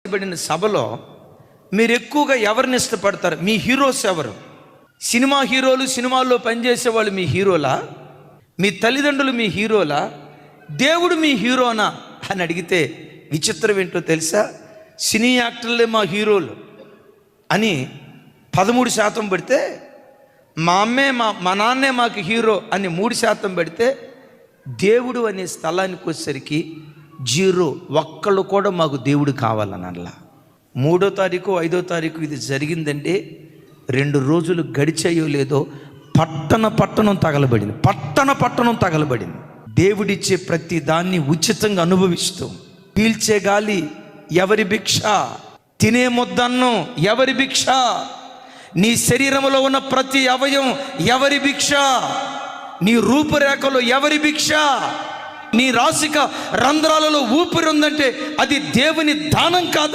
చేయబడిన సభలో మీరు ఎక్కువగా ఎవరిని ఇష్టపడతారు? మీ హీరోస్ ఎవరు? సినిమా హీరోలు, సినిమాల్లో పనిచేసే వాళ్ళు మీ హీరోలా? మీ తల్లిదండ్రులు మీ హీరోలా? దేవుడు మీ హీరోనా అని అడిగితే విచిత్రం ఏంటో తెలుసా? సినీ యాక్టర్లే మా హీరోలు అని 13% పెడితే, మా అమ్మే మా నాన్నే మాకు హీరో అని 3% పెడితే, దేవుడు అనే స్థలానికి వచ్చేసరికి 0. ఒక్కళ్ళు కూడా మాకు దేవుడు కావాలని అనలా. 3వ తారీఖు 5వ తారీఖు ఇది జరిగిందంటే 2 రోజులు గడిచాయో లేదో పట్టణం తగలబడింది. పట్టణం తగలబడింది. దేవుడిచ్చే ప్రతి దాన్ని ఉచితంగా అనుభవిస్తూ, పీల్చే గాలి ఎవరి భిక్ష, తినే ముద్దన్నం ఎవరి భిక్ష, నీ శరీరంలో ఉన్న ప్రతి అవయవం ఎవరి భిక్ష, నీ రూపురేఖలు ఎవరి భిక్ష, నీ రాసిక రంధ్రాలలో ఊపిరి ఉందంటే అది దేవుని దానం కాదా?